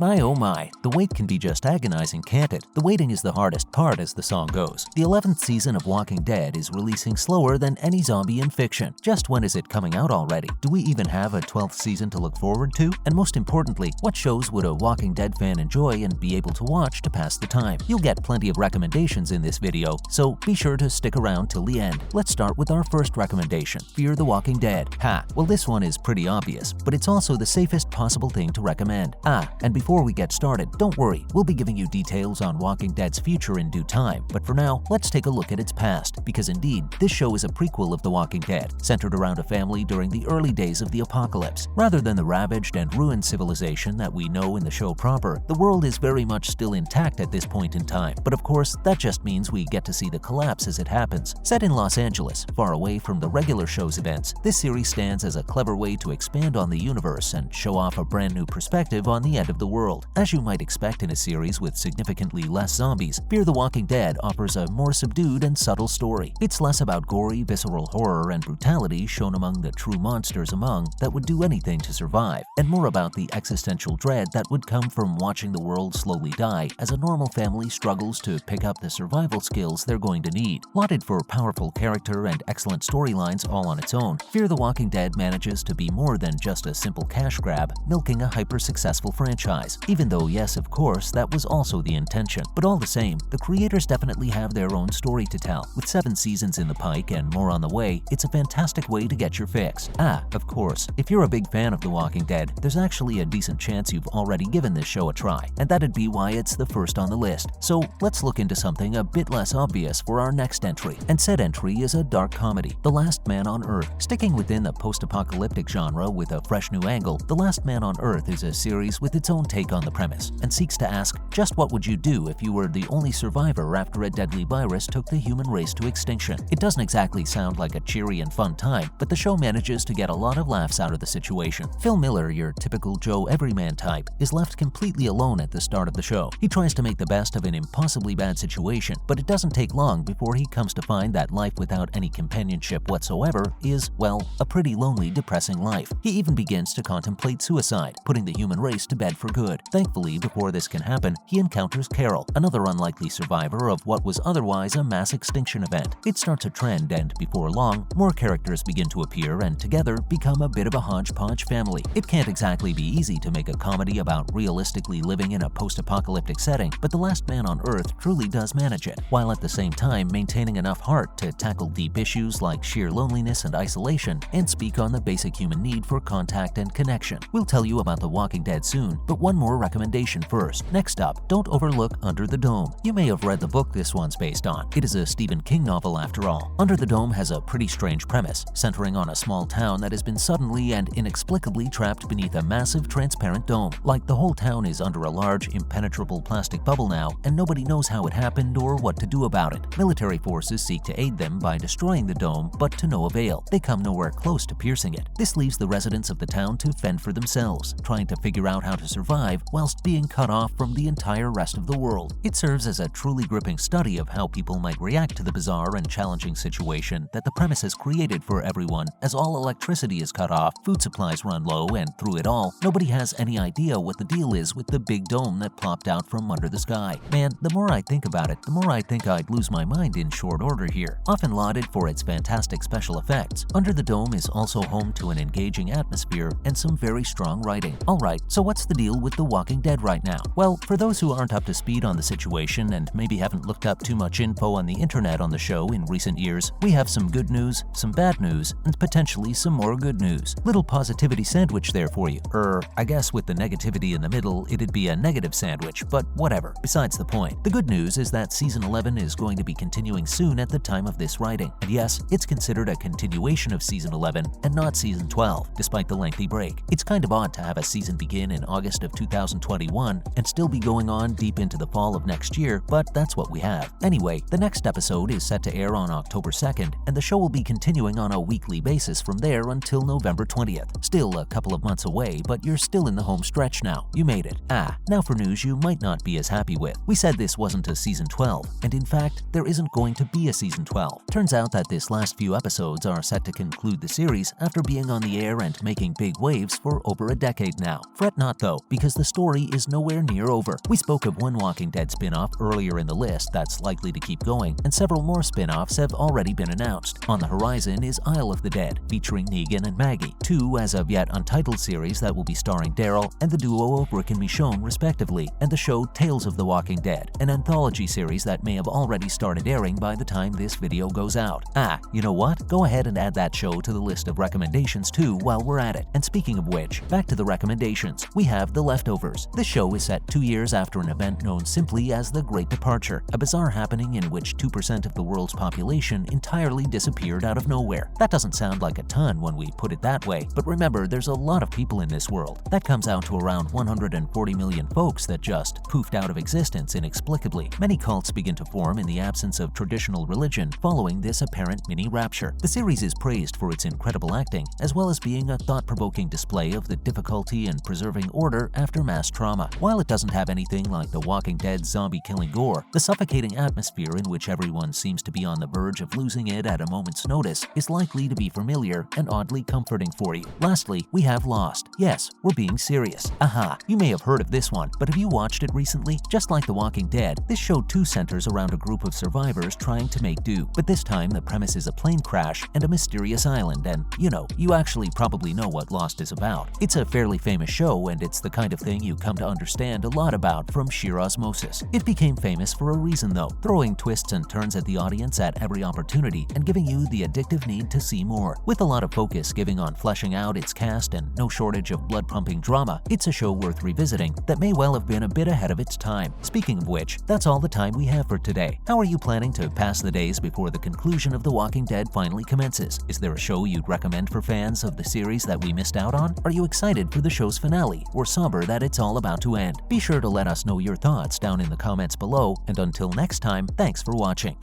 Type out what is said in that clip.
My oh my, the wait can be just agonizing, can't it? The waiting is the hardest part, as the song goes. The 11th season of Walking Dead is releasing slower than any zombie in fiction. Just when is it coming out already? Do we even have a 12th season to look forward to? And most importantly, what shows would a Walking Dead fan enjoy and be able to watch to pass the time? You'll get plenty of recommendations in this video, so be sure to stick around till the end. Let's start with our first recommendation, Fear the Walking Dead. Well, this one is pretty obvious, but it's also the safest possible thing to recommend. And before we get started, don't worry, we'll be giving you details on Walking Dead's future in due time, but for now, let's take a look at its past, because indeed, this show is a prequel of The Walking Dead, centered around a family during the early days of the apocalypse. Rather than the ravaged and ruined civilization that we know in the show proper, the world is very much still intact at this point in time, but of course, that just means we get to see the collapse as it happens. Set in Los Angeles, far away from the regular show's events, this series stands as a clever way to expand on the universe and show off a brand new perspective on the end of the world. As you might expect in a series with significantly less zombies, Fear the Walking Dead offers a more subdued and subtle story. It's less about gory, visceral horror and brutality shown among the true monsters that would do anything to survive, and more about the existential dread that would come from watching the world slowly die as a normal family struggles to pick up the survival skills they're going to need. Lauded for powerful character and excellent storylines all on its own, Fear the Walking Dead manages to be more than just a simple cash grab, milking a hyper-successful franchise. Even though, yes, of course, that was also the intention. But all the same, the creators definitely have their own story to tell. With 7 seasons in the pike and more on the way, it's a fantastic way to get your fix. Of course, if you're a big fan of The Walking Dead, there's actually a decent chance you've already given this show a try, and that'd be why it's the first on the list. So let's look into something a bit less obvious for our next entry. And said entry is a dark comedy, The Last Man on Earth. Sticking within the post-apocalyptic genre with a fresh new angle, The Last Man on Earth is a series with its own take on the premise, and seeks to ask, just what would you do if you were the only survivor after a deadly virus took the human race to extinction? It doesn't exactly sound like a cheery and fun time, but the show manages to get a lot of laughs out of the situation. Phil Miller, your typical Joe Everyman type, is left completely alone at the start of the show. He tries to make the best of an impossibly bad situation, but it doesn't take long before he comes to find that life without any companionship whatsoever is, well, a pretty lonely, depressing life. He even begins to contemplate suicide, putting the human race to bed for good. Thankfully, before this can happen, he encounters Carol, another unlikely survivor of what was otherwise a mass extinction event. It starts a trend, and before long, more characters begin to appear and together become a bit of a hodgepodge family. It can't exactly be easy to make a comedy about realistically living in a post-apocalyptic setting, but The Last Man on Earth truly does manage it, while at the same time maintaining enough heart to tackle deep issues like sheer loneliness and isolation, and speak on the basic human need for contact and connection. We'll tell you about The Walking Dead soon, but one more recommendation first. Next up, don't overlook Under the Dome. You may have read the book this one's based on. It is a Stephen King novel after all. Under the Dome has a pretty strange premise, centering on a small town that has been suddenly and inexplicably trapped beneath a massive transparent dome. Like the whole town is under a large, impenetrable plastic bubble now, and nobody knows how it happened or what to do about it. Military forces seek to aid them by destroying the dome, but to no avail. They come nowhere close to piercing it. This leaves the residents of the town to fend for themselves, trying to figure out how to survive whilst being cut off from the entire rest of the world. It serves as a truly gripping study of how people might react to the bizarre and challenging situation that the premise has created for everyone, as all electricity is cut off, food supplies run low, and through it all, nobody has any idea what the deal is with the big dome that plopped out from under the sky. Man, the more I think about it, the more I think I'd lose my mind in short order here. Often lauded for its fantastic special effects, Under the Dome is also home to an engaging atmosphere and some very strong writing. Alright, so what's the deal with The Walking Dead right now? Well, for those who aren't up to speed on the situation and maybe haven't looked up too much info on the internet on the show in recent years, we have some good news, some bad news, and potentially some more good news. Little positivity sandwich there for you. I guess with the negativity in the middle, it'd be a negative sandwich, but whatever. Besides the point. The good news is that Season 11 is going to be continuing soon at the time of this writing. And yes, it's considered a continuation of Season 11 and not Season 12, despite the lengthy break. It's kind of odd to have a season begin in August of 2021 and still be going on deep into the fall of next year, but that's what we have. Anyway, the next episode is set to air on October 2nd, and the show will be continuing on a weekly basis from there until November 20th. Still a couple of months away, but you're still in the home stretch now. You made it. Now for news you might not be as happy with. We said this wasn't a Season 12, and in fact, there isn't going to be a Season 12. Turns out that this last few episodes are set to conclude the series after being on the air and making big waves for over a decade now. Fret not though, because because the story is nowhere near over. We spoke of one Walking Dead spin-off earlier in the list that's likely to keep going, and several more spin-offs have already been announced. On the horizon is Isle of the Dead, featuring Negan and Maggie, two as of yet untitled series that will be starring Daryl and the duo of Rick and Michonne respectively, and the show Tales of the Walking Dead, an anthology series that may have already started airing by the time this video goes out. You know what? Go ahead and add that show to the list of recommendations too while we're at it. And speaking of which, back to the recommendations. We have The Leftovers. This show is set 2 years after an event known simply as the Great Departure, a bizarre happening in which 2% of the world's population entirely disappeared out of nowhere. That doesn't sound like a ton when we put it that way, but remember, there's a lot of people in this world. That comes out to around 140 million folks that just poofed out of existence inexplicably. Many cults begin to form in the absence of traditional religion following this apparent mini-rapture. The series is praised for its incredible acting, as well as being a thought-provoking display of the difficulty in preserving order after mass trauma. While it doesn't have anything like The Walking Dead zombie-killing gore, the suffocating atmosphere in which everyone seems to be on the verge of losing it at a moment's notice is likely to be familiar and oddly comforting for you. Lastly, we have Lost. Yes, we're being serious. You may have heard of this one, but have you watched it recently? Just like The Walking Dead, this show too centers around a group of survivors trying to make do, but this time the premise is a plane crash and a mysterious island, and you actually probably know what Lost is about. It's a fairly famous show, and it's the kind of thing you come to understand a lot about from sheer osmosis. It became famous for a reason though, throwing twists and turns at the audience at every opportunity and giving you the addictive need to see more. With a lot of focus given on fleshing out its cast and no shortage of blood-pumping drama, it's a show worth revisiting that may well have been a bit ahead of its time. Speaking of which, that's all the time we have for today. How are you planning to pass the days before the conclusion of The Walking Dead finally commences? Is there a show you'd recommend for fans of the series that we missed out on? Are you excited for the show's finale, or somber that it's all about to end? Be sure to let us know your thoughts down in the comments below, and until next time, thanks for watching.